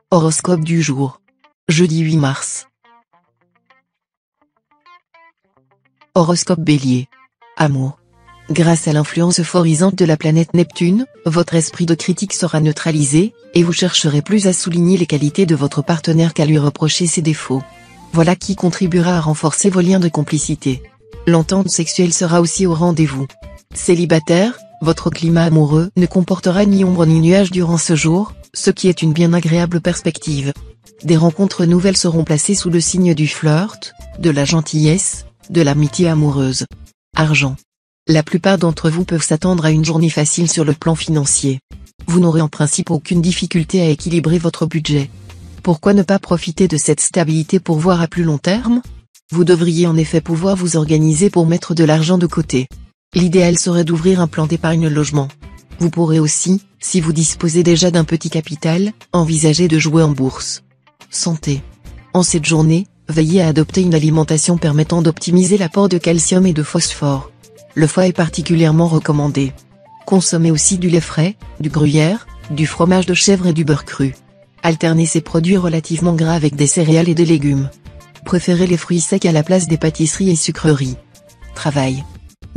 Horoscope du jour. Jeudi 8 mars. Horoscope Bélier. Amour. Grâce à l'influence euphorisante de la planète Neptune, votre esprit de critique sera neutralisé, et vous chercherez plus à souligner les qualités de votre partenaire qu'à lui reprocher ses défauts. Voilà qui contribuera à renforcer vos liens de complicité. L'entente sexuelle sera aussi au rendez-vous. Célibataire, votre climat amoureux ne comportera ni ombre ni nuage durant ce jour, ce qui est une bien agréable perspective. Des rencontres nouvelles seront placées sous le signe du flirt, de la gentillesse, de l'amitié amoureuse. Argent. La plupart d'entre vous peuvent s'attendre à une journée facile sur le plan financier. Vous n'aurez en principe aucune difficulté à équilibrer votre budget. Pourquoi ne pas profiter de cette stabilité pour voir à plus long terme? Vous devriez en effet pouvoir vous organiser pour mettre de l'argent de côté. L'idéal serait d'ouvrir un plan d'épargne logement. Vous pourrez aussi, si vous disposez déjà d'un petit capital, envisager de jouer en bourse. Santé. En cette journée, veillez à adopter une alimentation permettant d'optimiser l'apport de calcium et de phosphore. Le foie est particulièrement recommandé. Consommez aussi du lait frais, du gruyère, du fromage de chèvre et du beurre cru. Alternez ces produits relativement gras avec des céréales et des légumes. Préférez les fruits secs à la place des pâtisseries et sucreries. Travail.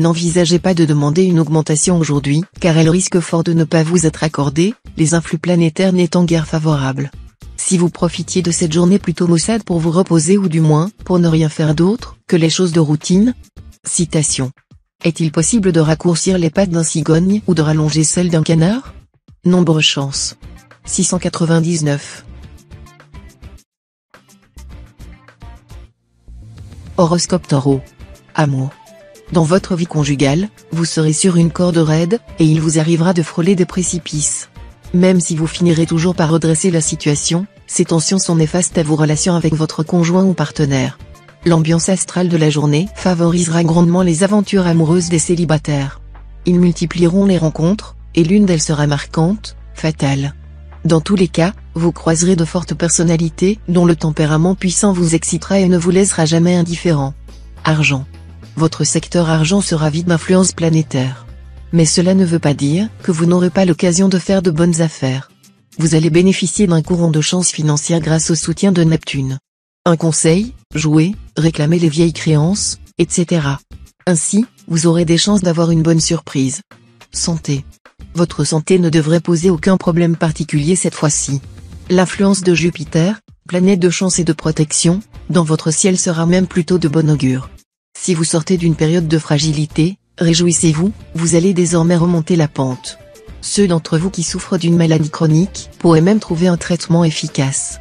N'envisagez pas de demander une augmentation aujourd'hui, car elle risque fort de ne pas vous être accordée, les influx planétaires n'étant guère favorables. Si vous profitiez de cette journée plutôt maussade pour vous reposer ou du moins, pour ne rien faire d'autre que les choses de routine. Citation. Est-il possible de raccourcir les pattes d'un cigogne ou de rallonger celles d'un canard? Nombre chance. 699. Horoscope Taureau. Amour. Dans votre vie conjugale, vous serez sur une corde raide, et il vous arrivera de frôler des précipices. Même si vous finirez toujours par redresser la situation, ces tensions sont néfastes à vos relations avec votre conjoint ou partenaire. L'ambiance astrale de la journée favorisera grandement les aventures amoureuses des célibataires. Ils multiplieront les rencontres, et l'une d'elles sera marquante, fatale. Dans tous les cas, vous croiserez de fortes personnalités dont le tempérament puissant vous excitera et ne vous laissera jamais indifférent. Argent. Votre secteur argent sera vide d'influence planétaire. Mais cela ne veut pas dire que vous n'aurez pas l'occasion de faire de bonnes affaires. Vous allez bénéficier d'un courant de chance financière grâce au soutien de Neptune. Un conseil, jouez, réclamez les vieilles créances, etc. Ainsi, vous aurez des chances d'avoir une bonne surprise. Santé. Votre santé ne devrait poser aucun problème particulier cette fois-ci. L'influence de Jupiter, planète de chance et de protection, dans votre ciel sera même plutôt de bon augure. Si vous sortez d'une période de fragilité, réjouissez-vous, vous allez désormais remonter la pente. Ceux d'entre vous qui souffrent d'une maladie chronique pourraient même trouver un traitement efficace.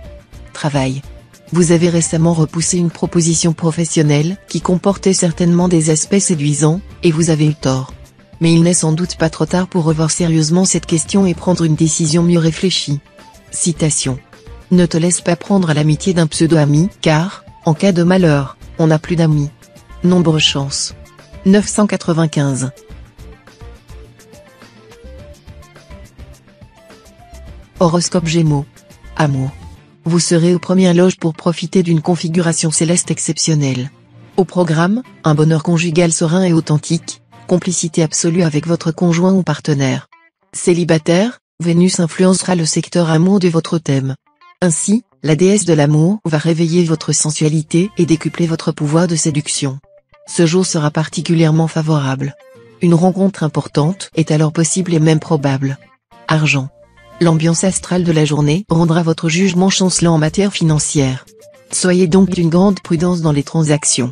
Travail. Vous avez récemment repoussé une proposition professionnelle qui comportait certainement des aspects séduisants, et vous avez eu tort. Mais il n'est sans doute pas trop tard pour revoir sérieusement cette question et prendre une décision mieux réfléchie. Citation. Ne te laisse pas prendre à l'amitié d'un pseudo-ami, car, en cas de malheur, on n'a plus d'amis. Nombre chance. 995. Horoscope Gémeaux. Amour. Vous serez aux premières loges pour profiter d'une configuration céleste exceptionnelle. Au programme, un bonheur conjugal serein et authentique, complicité absolue avec votre conjoint ou partenaire. Célibataire, Vénus influencera le secteur amour de votre thème. Ainsi, la déesse de l'amour va réveiller votre sensualité et décupler votre pouvoir de séduction. Ce jour sera particulièrement favorable. Une rencontre importante est alors possible et même probable. Argent. L'ambiance astrale de la journée rendra votre jugement chancelant en matière financière. Soyez donc d'une grande prudence dans les transactions.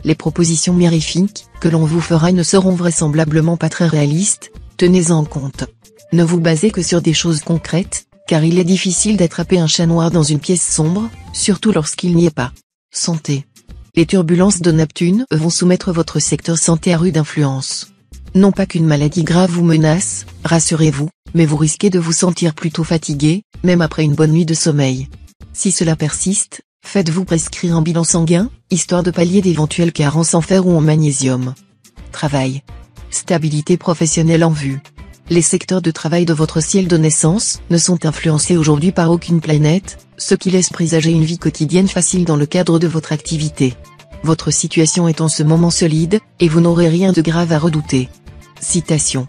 Les propositions mirifiques que l'on vous fera ne seront vraisemblablement pas très réalistes, tenez-en en compte. Ne vous basez que sur des choses concrètes, car il est difficile d'attraper un chat noir dans une pièce sombre, surtout lorsqu'il n'y est pas. Santé. Les turbulences de Neptune vont soumettre votre secteur santé à rude influence. Non pas qu'une maladie grave vous menace, rassurez-vous, mais vous risquez de vous sentir plutôt fatigué, même après une bonne nuit de sommeil. Si cela persiste, faites-vous prescrire un bilan sanguin, histoire de pallier d'éventuelles carences en fer ou en magnésium. Travail. Stabilité professionnelle en vue. Les secteurs de travail de votre ciel de naissance ne sont influencés aujourd'hui par aucune planète, ce qui laisse présager une vie quotidienne facile dans le cadre de votre activité. Votre situation est en ce moment solide, et vous n'aurez rien de grave à redouter. Citation.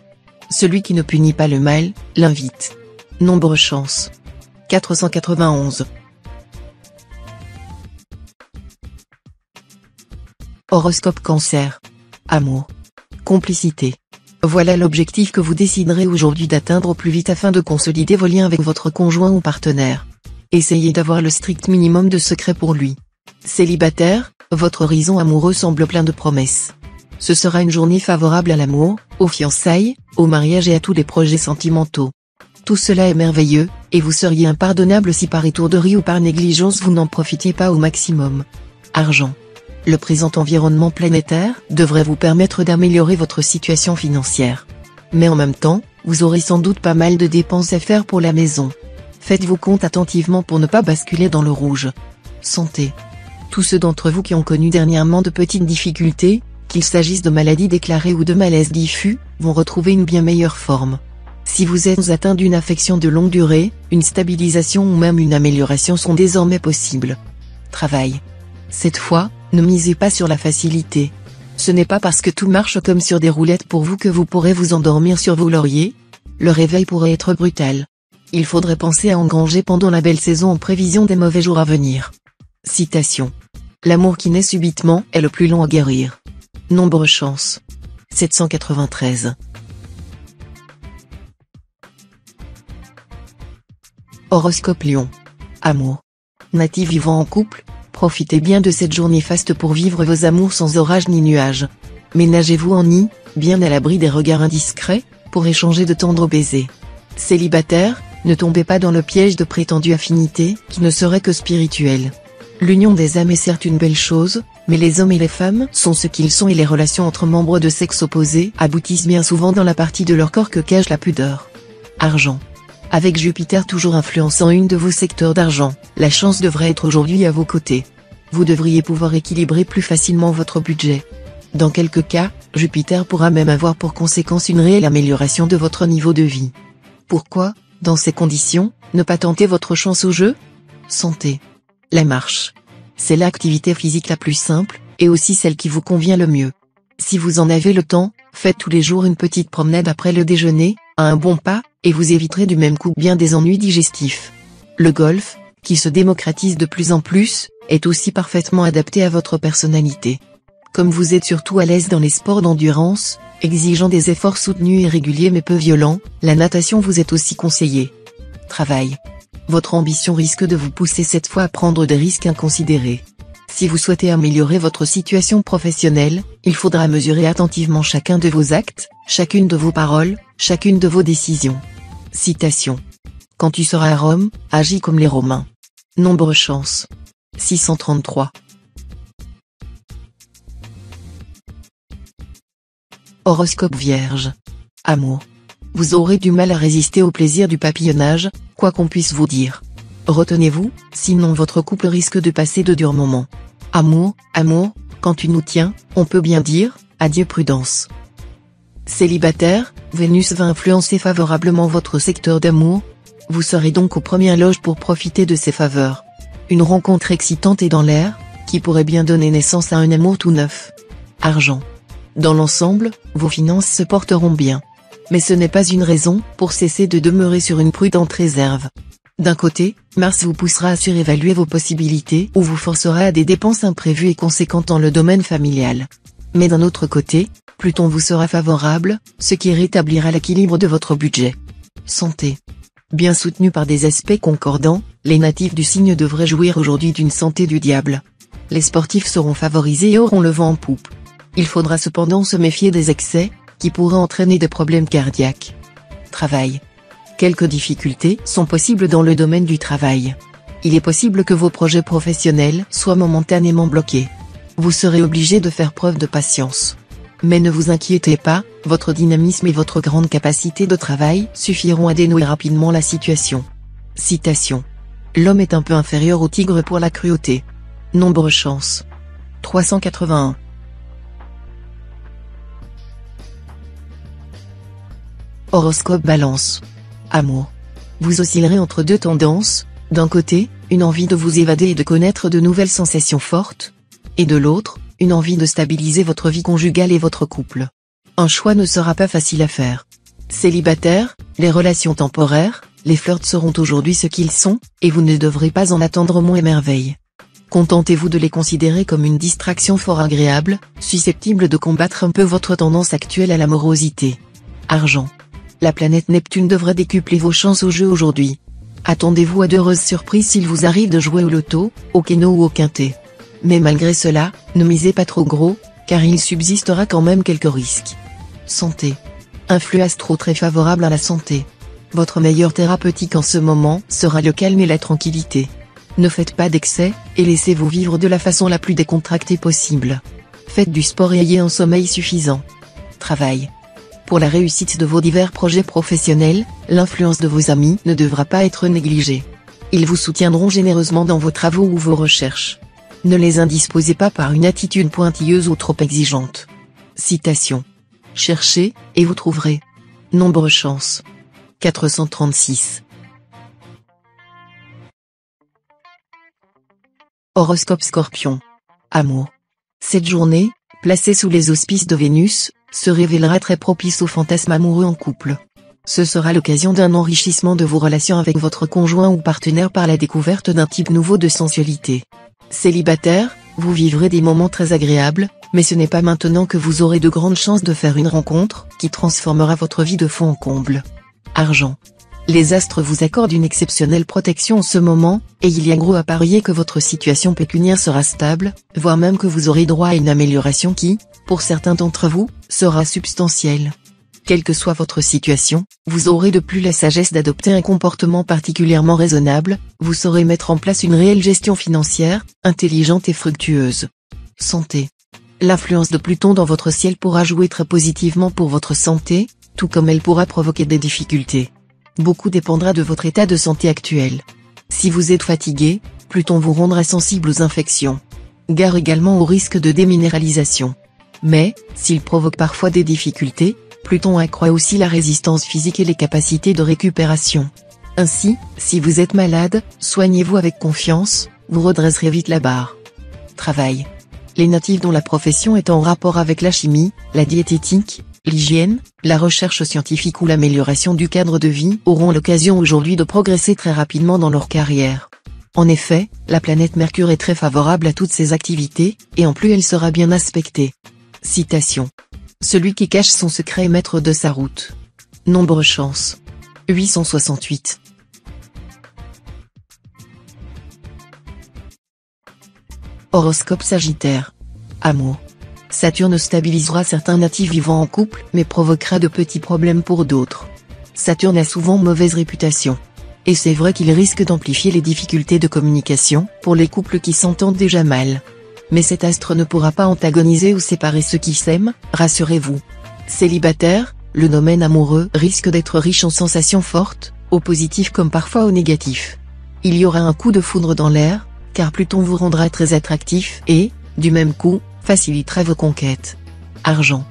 Celui qui ne punit pas le mal, l'invite. Nombre chance. 491. Horoscope Cancer. Amour. Complicité. Voilà l'objectif que vous déciderez aujourd'hui d'atteindre au plus vite afin de consolider vos liens avec votre conjoint ou partenaire. Essayez d'avoir le strict minimum de secrets pour lui. Célibataire, votre horizon amoureux semble plein de promesses. Ce sera une journée favorable à l'amour, aux fiançailles, au mariage et à tous les projets sentimentaux. Tout cela est merveilleux, et vous seriez impardonnable si par étourderie ou par négligence vous n'en profitiez pas au maximum. Argent. Le présent environnement planétaire devrait vous permettre d'améliorer votre situation financière. Mais en même temps, vous aurez sans doute pas mal de dépenses à faire pour la maison. Faites-vous compte attentivement pour ne pas basculer dans le rouge. Santé. Tous ceux d'entre vous qui ont connu dernièrement de petites difficultés, qu'il s'agisse de maladies déclarées ou de malaises diffus, vont retrouver une bien meilleure forme. Si vous êtes atteint d'une affection de longue durée, une stabilisation ou même une amélioration sont désormais possibles. Travail. Cette fois, ne misez pas sur la facilité. Ce n'est pas parce que tout marche comme sur des roulettes pour vous que vous pourrez vous endormir sur vos lauriers. Le réveil pourrait être brutal. Il faudrait penser à engranger pendant la belle saison en prévision des mauvais jours à venir. Citation. L'amour qui naît subitement est le plus long à guérir. Nombre chance. 793. Horoscope Lion. Amour. Natif vivant en couple, profitez bien de cette journée faste pour vivre vos amours sans orage ni nuages. Ménagez-vous en nid, bien à l'abri des regards indiscrets, pour échanger de tendres baisers. Célibataire, ne tombez pas dans le piège de prétendues affinités qui ne seraient que spirituelles. L'union des âmes est certes une belle chose, mais les hommes et les femmes sont ce qu'ils sont et les relations entre membres de sexe opposés aboutissent bien souvent dans la partie de leur corps que cache la pudeur. Argent. Avec Jupiter toujours influençant une de vos secteurs d'argent, la chance devrait être aujourd'hui à vos côtés. Vous devriez pouvoir équilibrer plus facilement votre budget. Dans quelques cas, Jupiter pourra même avoir pour conséquence une réelle amélioration de votre niveau de vie. Pourquoi, dans ces conditions, ne pas tenter votre chance au jeu? Santé. La marche. C'est l'activité physique la plus simple, et aussi celle qui vous convient le mieux. Si vous en avez le temps, faites tous les jours une petite promenade après le déjeuner, à un bon pas, et vous éviterez du même coup bien des ennuis digestifs. Le golf, qui se démocratise de plus en plus, est aussi parfaitement adapté à votre personnalité. Comme vous êtes surtout à l'aise dans les sports d'endurance, exigeant des efforts soutenus et réguliers mais peu violents, la natation vous est aussi conseillée. Travail. Votre ambition risque de vous pousser cette fois à prendre des risques inconsidérés. Si vous souhaitez améliorer votre situation professionnelle, il faudra mesurer attentivement chacun de vos actes, chacune de vos paroles, chacune de vos décisions. Citation. Quand tu seras à Rome, agis comme les Romains. Nombre chance. 633. Horoscope Vierge. Amour. Vous aurez du mal à résister au plaisir du papillonnage, quoi qu'on puisse vous dire. Retenez-vous, sinon votre couple risque de passer de durs moments. Amour, quand tu nous tiens, on peut bien dire, adieu prudence. Célibataire, Vénus va influencer favorablement votre secteur d'amour. Vous serez donc aux premières loges pour profiter de ses faveurs. Une rencontre excitante est dans l'air, qui pourrait bien donner naissance à un amour tout neuf. Argent. Dans l'ensemble, vos finances se porteront bien. Mais ce n'est pas une raison pour cesser de demeurer sur une prudente réserve. D'un côté, Mars vous poussera à surévaluer vos possibilités ou vous forcera à des dépenses imprévues et conséquentes dans le domaine familial. Mais d'un autre côté, Pluton vous sera favorable, ce qui rétablira l'équilibre de votre budget. Santé. Bien soutenu par des aspects concordants, les natifs du signe devraient jouir aujourd'hui d'une santé du diable. Les sportifs seront favorisés et auront le vent en poupe. Il faudra cependant se méfier des excès, qui pourraient entraîner des problèmes cardiaques. Travail. Quelques difficultés sont possibles dans le domaine du travail. Il est possible que vos projets professionnels soient momentanément bloqués. Vous serez obligé de faire preuve de patience. Mais ne vous inquiétez pas, votre dynamisme et votre grande capacité de travail suffiront à dénouer rapidement la situation. Citation. L'homme est un peu inférieur au tigre pour la cruauté. Nombre chance. 381. Horoscope Balance. Amour. Vous oscillerez entre deux tendances, d'un côté, une envie de vous évader et de connaître de nouvelles sensations fortes, et de l'autre, une envie de stabiliser votre vie conjugale et votre couple. Un choix ne sera pas facile à faire. Célibataire, les relations temporaires, Les flirts seront aujourd'hui ce qu'ils sont, et vous ne devrez pas en attendre moins et merveille. Contentez-vous de les considérer comme une distraction fort agréable, susceptible de combattre un peu votre tendance actuelle à la morosité. Argent. La planète Neptune devrait décupler vos chances au jeu aujourd'hui. Attendez-vous à d'heureuses surprises s'il vous arrive de jouer au loto, au keno ou au quintet. Mais malgré cela, ne misez pas trop gros, car il subsistera quand même quelques risques. Santé. Un flux astro très favorable à la santé. Votre meilleur thérapeutique en ce moment sera le calme et la tranquillité. Ne faites pas d'excès, et laissez-vous vivre de la façon la plus décontractée possible. Faites du sport et ayez un sommeil suffisant. Travail. Pour la réussite de vos divers projets professionnels, l'influence de vos amis ne devra pas être négligée. Ils vous soutiendront généreusement dans vos travaux ou vos recherches. Ne les indisposez pas par une attitude pointilleuse ou trop exigeante. Citation. Cherchez, et vous trouverez. Nombre chance. 436. Horoscope Scorpion. Amour. Cette journée, placée sous les auspices de Vénus, se révélera très propice aux fantasmes amoureux en couple. Ce sera l'occasion d'un enrichissement de vos relations avec votre conjoint ou partenaire par la découverte d'un type nouveau de sensualité. Célibataire, vous vivrez des moments très agréables, mais ce n'est pas maintenant que vous aurez de grandes chances de faire une rencontre qui transformera votre vie de fond en comble. Argent. Les astres vous accordent une exceptionnelle protection en ce moment, et il y a gros à parier que votre situation pécuniaire sera stable, voire même que vous aurez droit à une amélioration qui, pour certains d'entre vous, sera substantielle. Quelle que soit votre situation, vous aurez de plus la sagesse d'adopter un comportement particulièrement raisonnable, vous saurez mettre en place une réelle gestion financière, intelligente et fructueuse. Santé. L'influence de Pluton dans votre ciel pourra jouer très positivement pour votre santé, tout comme elle pourra provoquer des difficultés. Beaucoup dépendra de votre état de santé actuel. Si vous êtes fatigué, Pluton vous rendra sensible aux infections. Gare également au risque de déminéralisation. Mais, s'il provoque parfois des difficultés, Pluton accroît aussi la résistance physique et les capacités de récupération. Ainsi, si vous êtes malade, soignez-vous avec confiance, vous redresserez vite la barre. Travail. Les natifs dont la profession est en rapport avec la chimie, la diététique, l'hygiène, la recherche scientifique ou l'amélioration du cadre de vie auront l'occasion aujourd'hui de progresser très rapidement dans leur carrière. En effet, la planète Mercure est très favorable à toutes ces activités, et en plus elle sera bien aspectée. Citation. Celui qui cache son secret est maître de sa route. Nombre chance. 868. Horoscope Sagittaire. Amour. Saturne stabilisera certains natifs vivant en couple mais provoquera de petits problèmes pour d'autres. Saturne a souvent mauvaise réputation. Et c'est vrai qu'il risque d'amplifier les difficultés de communication pour les couples qui s'entendent déjà mal. Mais cet astre ne pourra pas antagoniser ou séparer ceux qui s'aiment, rassurez-vous. Célibataire, le domaine amoureux risque d'être riche en sensations fortes, au positif comme parfois au négatif. Il y aura un coup de foudre dans l'air, car Pluton vous rendra très attractif et, du même coup, facilitera vos conquêtes. Argent.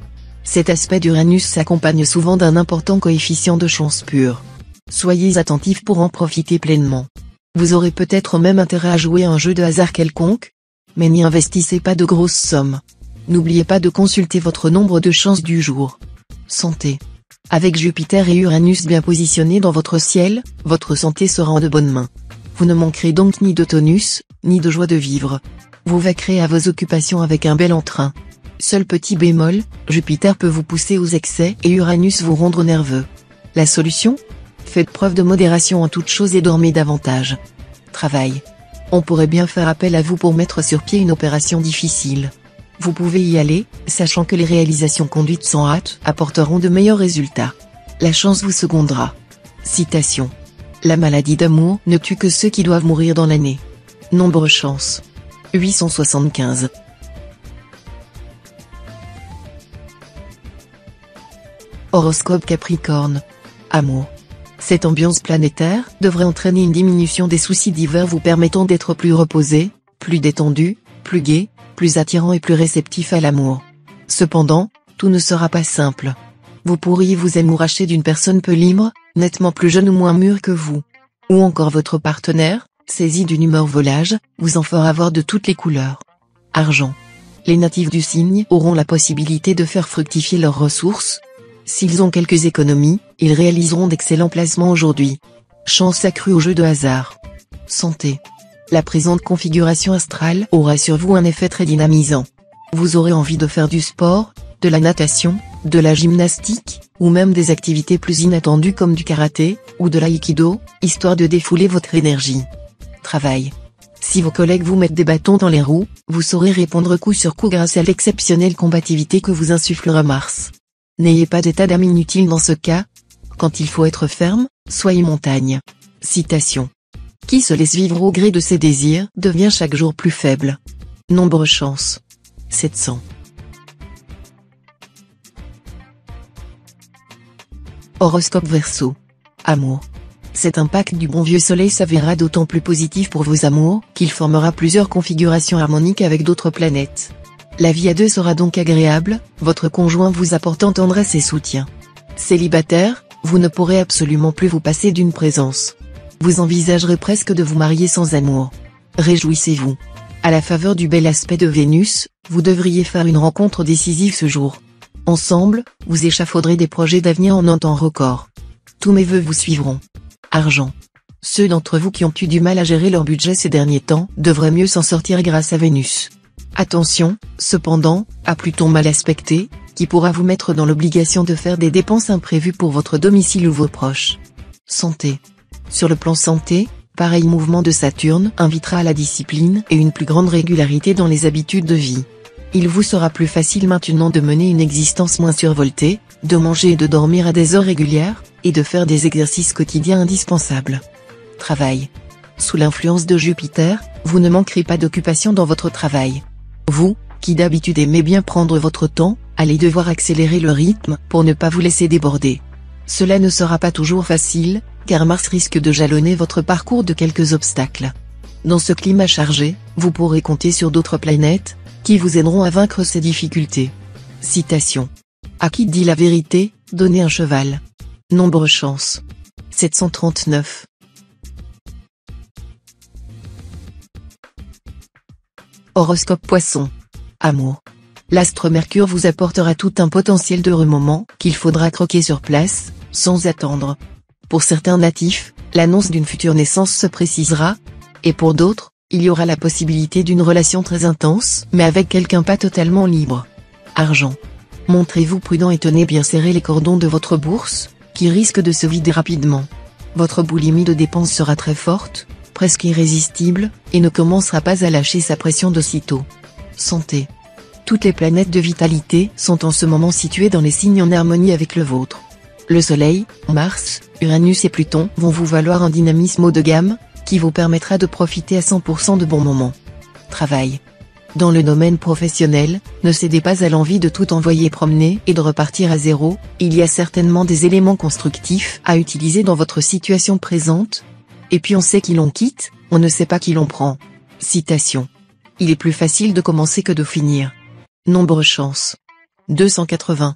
Cet aspect d'Uranus s'accompagne souvent d'un important coefficient de chance pure. Soyez attentifs pour en profiter pleinement. Vous aurez peut-être même intérêt à jouer à un jeu de hasard quelconque, mais n'y investissez pas de grosses sommes. N'oubliez pas de consulter votre nombre de chances du jour. Santé. Avec Jupiter et Uranus bien positionnés dans votre ciel, votre santé sera en de bonnes mains. Vous ne manquerez donc ni de tonus, ni de joie de vivre. Vous vaquerez à vos occupations avec un bel entrain. Seul petit bémol, Jupiter peut vous pousser aux excès et Uranus vous rendre nerveux. La solution ? Faites preuve de modération en toutes choses et dormez davantage. Travail. On pourrait bien faire appel à vous pour mettre sur pied une opération difficile. Vous pouvez y aller, sachant que les réalisations conduites sans hâte apporteront de meilleurs résultats. La chance vous secondera. Citation. La maladie d'amour ne tue que ceux qui doivent mourir dans l'année. Nombre chance. 875. Horoscope Capricorne. Amour. Cette ambiance planétaire devrait entraîner une diminution des soucis divers vous permettant d'être plus reposé, plus détendu, plus gai, plus attirant et plus réceptif à l'amour. Cependant, tout ne sera pas simple. Vous pourriez vous amouracher d'une personne peu libre, nettement plus jeune ou moins mûre que vous. Ou encore votre partenaire, saisi d'une humeur volage, vous en fera voir de toutes les couleurs. Argent. Les natifs du signe auront la possibilité de faire fructifier leurs ressources. S'ils ont quelques économies, ils réaliseront d'excellents placements aujourd'hui. Chance accrue au jeu de hasard. Santé. La présente configuration astrale aura sur vous un effet très dynamisant. Vous aurez envie de faire du sport, de la natation, de la gymnastique, ou même des activités plus inattendues comme du karaté, ou de l'aïkido, histoire de défouler votre énergie. Travail. Si vos collègues vous mettent des bâtons dans les roues, vous saurez répondre coup sur coup grâce à l'exceptionnelle combativité que vous insufflera Mars. N'ayez pas d'état d'âme inutile dans ce cas. Quand il faut être ferme, soyez montagne. Citation. Qui se laisse vivre au gré de ses désirs devient chaque jour plus faible. Nombre chance. 700. Horoscope Verseau. Amour. Cet impact du bon vieux soleil s'avérera d'autant plus positif pour vos amours qu'il formera plusieurs configurations harmoniques avec d'autres planètes. La vie à deux sera donc agréable, votre conjoint vous apportant tendresse et soutien. Célibataire, vous ne pourrez absolument plus vous passer d'une présence. Vous envisagerez presque de vous marier sans amour. Réjouissez-vous. À la faveur du bel aspect de Vénus, vous devriez faire une rencontre décisive ce jour. Ensemble, vous échafauderez des projets d'avenir en un temps record. Tous mes vœux vous suivront. Argent. Ceux d'entre vous qui ont eu du mal à gérer leur budget ces derniers temps devraient mieux s'en sortir grâce à Vénus. Attention, cependant, à Pluton mal aspecté, qui pourra vous mettre dans l'obligation de faire des dépenses imprévues pour votre domicile ou vos proches. Santé. Sur le plan santé, pareil mouvement de Saturne invitera à la discipline et une plus grande régularité dans les habitudes de vie. Il vous sera plus facile maintenant de mener une existence moins survoltée, de manger et de dormir à des heures régulières, et de faire des exercices quotidiens indispensables. Travail. Sous l'influence de Jupiter, vous ne manquerez pas d'occupation dans votre travail. Vous, qui d'habitude aimez bien prendre votre temps, allez devoir accélérer le rythme pour ne pas vous laisser déborder. Cela ne sera pas toujours facile, car Mars risque de jalonner votre parcours de quelques obstacles. Dans ce climat chargé, vous pourrez compter sur d'autres planètes, qui vous aideront à vaincre ces difficultés. Citation. À qui dit la vérité, donnez un cheval. Nombre chance. 739. Horoscope Poisson. Amour. L'astre Mercure vous apportera tout un potentiel d'heureux moments qu'il faudra croquer sur place, sans attendre. Pour certains natifs, l'annonce d'une future naissance se précisera, et pour d'autres, il y aura la possibilité d'une relation très intense, mais avec quelqu'un pas totalement libre. Argent. Montrez-vous prudent et tenez bien serré les cordons de votre bourse, qui risque de se vider rapidement. Votre boulimie de dépenses sera très forte, presque irrésistible, et ne commencera pas à lâcher sa pression d'aussitôt. Santé. Toutes les planètes de vitalité sont en ce moment situées dans les signes en harmonie avec le vôtre. Le Soleil, Mars, Uranus et Pluton vont vous valoir un dynamisme haut de gamme, qui vous permettra de profiter à 100% de bons moments. Travail. Dans le domaine professionnel, ne cédez pas à l'envie de tout envoyer promener et de repartir à zéro, il y a certainement des éléments constructifs à utiliser dans votre situation présente. Et puis on sait qui l'on quitte, on ne sait pas qui l'on prend. Citation. Il est plus facile de commencer que de finir. Nombre chance. 280.